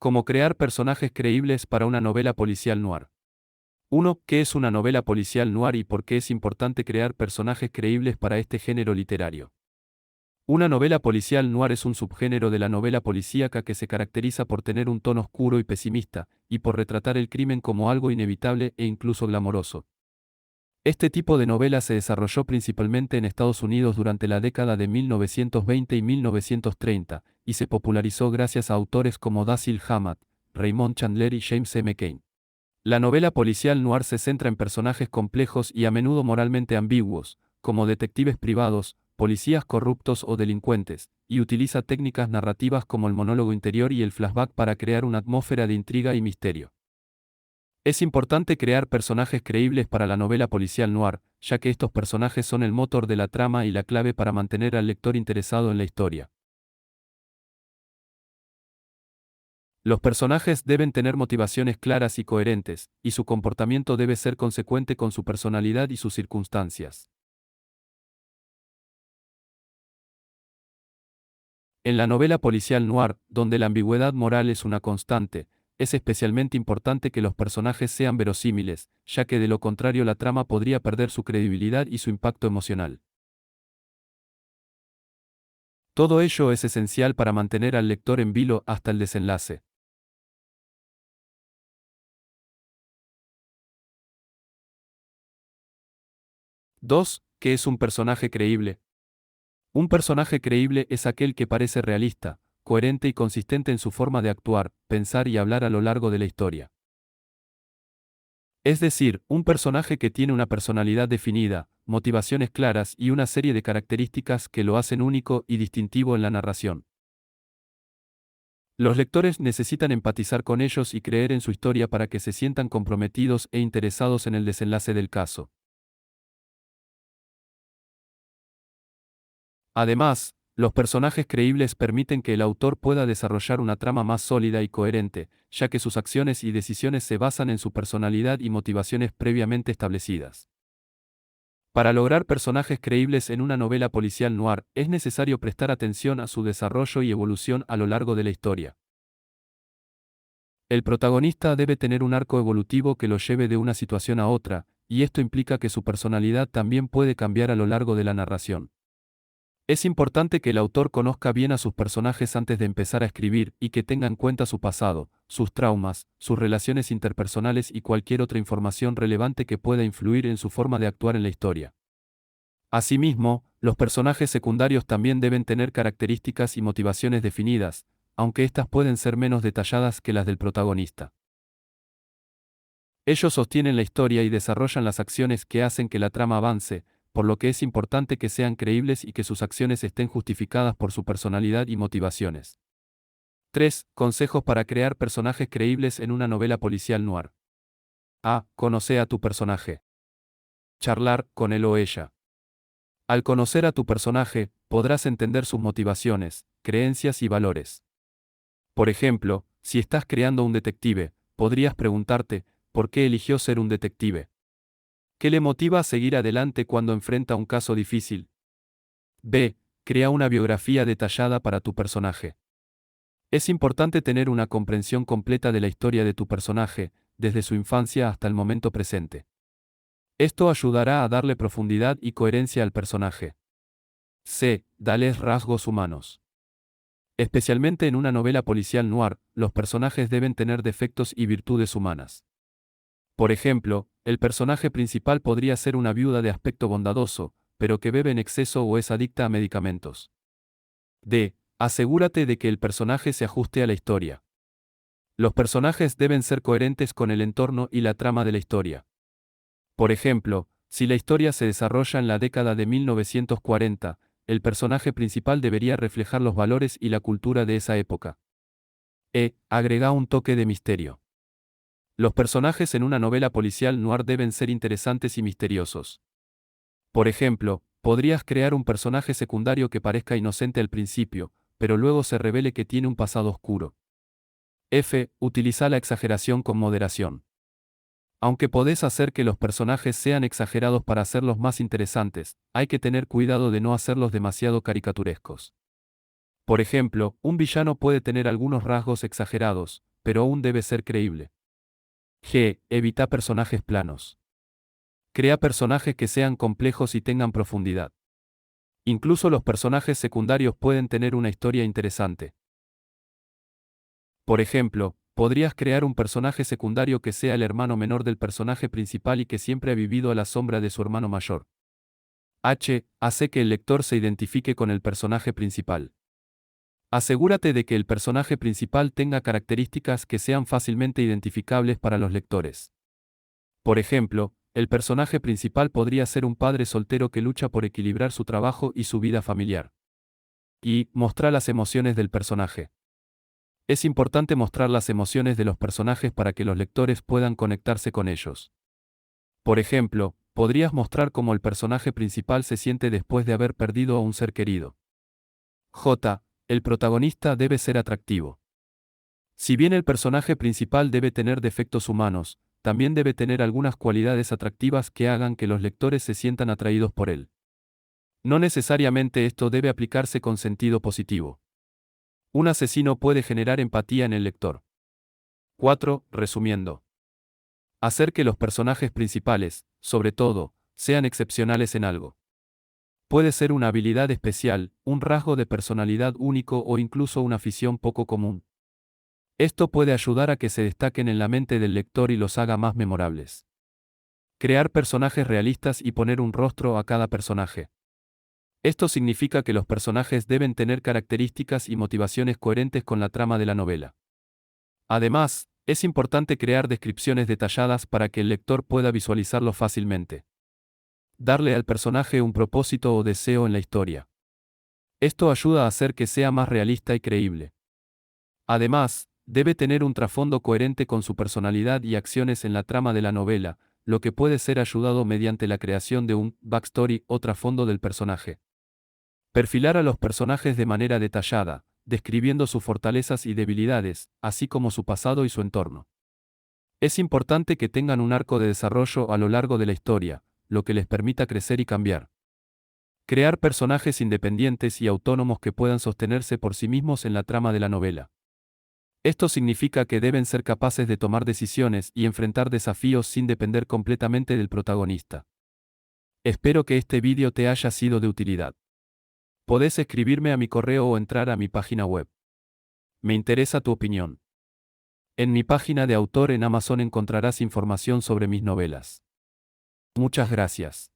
Cómo crear personajes creíbles para una novela policial noir. 1. ¿Qué es una novela policial noir y por qué es importante crear personajes creíbles para este género literario? Una novela policial noir es un subgénero de la novela policíaca que se caracteriza por tener un tono oscuro y pesimista, y por retratar el crimen como algo inevitable e incluso glamoroso. Este tipo de novela se desarrolló principalmente en Estados Unidos durante la década de 1920 y 1930, y se popularizó gracias a autores como Dashiell Hammett, Raymond Chandler y James M. Cain. La novela policial noir se centra en personajes complejos y a menudo moralmente ambiguos, como detectives privados, policías corruptos o delincuentes, y utiliza técnicas narrativas como el monólogo interior y el flashback para crear una atmósfera de intriga y misterio. Es importante crear personajes creíbles para la novela policial noir, ya que estos personajes son el motor de la trama y la clave para mantener al lector interesado en la historia. Los personajes deben tener motivaciones claras y coherentes, y su comportamiento debe ser consecuente con su personalidad y sus circunstancias. En la novela policial noir, donde la ambigüedad moral es una constante, es especialmente importante que los personajes sean verosímiles, ya que de lo contrario la trama podría perder su credibilidad y su impacto emocional. Todo ello es esencial para mantener al lector en vilo hasta el desenlace. 2. ¿Qué es un personaje creíble? Un personaje creíble es aquel que parece realista, coherente y consistente en su forma de actuar, pensar y hablar a lo largo de la historia. Es decir, un personaje que tiene una personalidad definida, motivaciones claras y una serie de características que lo hacen único y distintivo en la narración. Los lectores necesitan empatizar con ellos y creer en su historia para que se sientan comprometidos e interesados en el desenlace del caso. Además, los personajes creíbles permiten que el autor pueda desarrollar una trama más sólida y coherente, ya que sus acciones y decisiones se basan en su personalidad y motivaciones previamente establecidas. Para lograr personajes creíbles en una novela policial noir, es necesario prestar atención a su desarrollo y evolución a lo largo de la historia. El protagonista debe tener un arco evolutivo que lo lleve de una situación a otra, y esto implica que su personalidad también puede cambiar a lo largo de la narración. Es importante que el autor conozca bien a sus personajes antes de empezar a escribir y que tenga en cuenta su pasado, sus traumas, sus relaciones interpersonales y cualquier otra información relevante que pueda influir en su forma de actuar en la historia. Asimismo, los personajes secundarios también deben tener características y motivaciones definidas, aunque éstas pueden ser menos detalladas que las del protagonista. Ellos sostienen la historia y desarrollan las acciones que hacen que la trama avance, por lo que es importante que sean creíbles y que sus acciones estén justificadas por su personalidad y motivaciones. 3. Consejos para crear personajes creíbles en una novela policial noir. A. Conoce a tu personaje. Charlar con él o ella. Al conocer a tu personaje, podrás entender sus motivaciones, creencias y valores. Por ejemplo, si estás creando un detective, podrías preguntarte, ¿por qué eligió ser un detective? ¿Qué le motiva a seguir adelante cuando enfrenta un caso difícil? B. Crea una biografía detallada para tu personaje. Es importante tener una comprensión completa de la historia de tu personaje, desde su infancia hasta el momento presente. Esto ayudará a darle profundidad y coherencia al personaje. C. Dales rasgos humanos. Especialmente en una novela policial noir, los personajes deben tener defectos y virtudes humanas. Por ejemplo, el personaje principal podría ser una viuda de aspecto bondadoso, pero que bebe en exceso o es adicta a medicamentos. D. Asegúrate de que el personaje se ajuste a la historia. Los personajes deben ser coherentes con el entorno y la trama de la historia. Por ejemplo, si la historia se desarrolla en la década de 1940, el personaje principal debería reflejar los valores y la cultura de esa época. E. Agrega un toque de misterio. Los personajes en una novela policial noir deben ser interesantes y misteriosos. Por ejemplo, podrías crear un personaje secundario que parezca inocente al principio, pero luego se revele que tiene un pasado oscuro. F. Utiliza la exageración con moderación. Aunque podés hacer que los personajes sean exagerados para hacerlos más interesantes, hay que tener cuidado de no hacerlos demasiado caricaturescos. Por ejemplo, un villano puede tener algunos rasgos exagerados, pero aún debe ser creíble. G. Evita personajes planos. Crea personajes que sean complejos y tengan profundidad. Incluso los personajes secundarios pueden tener una historia interesante. Por ejemplo, podrías crear un personaje secundario que sea el hermano menor del personaje principal y que siempre ha vivido a la sombra de su hermano mayor. H. Hace que el lector se identifique con el personaje principal. Asegúrate de que el personaje principal tenga características que sean fácilmente identificables para los lectores. Por ejemplo, el personaje principal podría ser un padre soltero que lucha por equilibrar su trabajo y su vida familiar. Y, mostrar las emociones del personaje. Es importante mostrar las emociones de los personajes para que los lectores puedan conectarse con ellos. Por ejemplo, podrías mostrar cómo el personaje principal se siente después de haber perdido a un ser querido. J. El protagonista debe ser atractivo. Si bien el personaje principal debe tener defectos humanos, también debe tener algunas cualidades atractivas que hagan que los lectores se sientan atraídos por él. No necesariamente esto debe aplicarse con sentido positivo. Un asesino puede generar empatía en el lector. 4. Resumiendo. Hacer que los personajes principales, sobre todo, sean excepcionales en algo. Puede ser una habilidad especial, un rasgo de personalidad único o incluso una afición poco común. Esto puede ayudar a que se destaquen en la mente del lector y los haga más memorables. Crear personajes realistas y poner un rostro a cada personaje. Esto significa que los personajes deben tener características y motivaciones coherentes con la trama de la novela. Además, es importante crear descripciones detalladas para que el lector pueda visualizarlo fácilmente. Darle al personaje un propósito o deseo en la historia. Esto ayuda a hacer que sea más realista y creíble. Además, debe tener un trasfondo coherente con su personalidad y acciones en la trama de la novela, lo que puede ser ayudado mediante la creación de un backstory o trasfondo del personaje. Perfilar a los personajes de manera detallada, describiendo sus fortalezas y debilidades, así como su pasado y su entorno. Es importante que tengan un arco de desarrollo a lo largo de la historia, lo que les permita crecer y cambiar. Crear personajes independientes y autónomos que puedan sostenerse por sí mismos en la trama de la novela. Esto significa que deben ser capaces de tomar decisiones y enfrentar desafíos sin depender completamente del protagonista. Espero que este vídeo te haya sido de utilidad. Podés escribirme a mi correo o entrar a mi página web. Me interesa tu opinión. En mi página de autor en Amazon encontrarás información sobre mis novelas. Muchas gracias.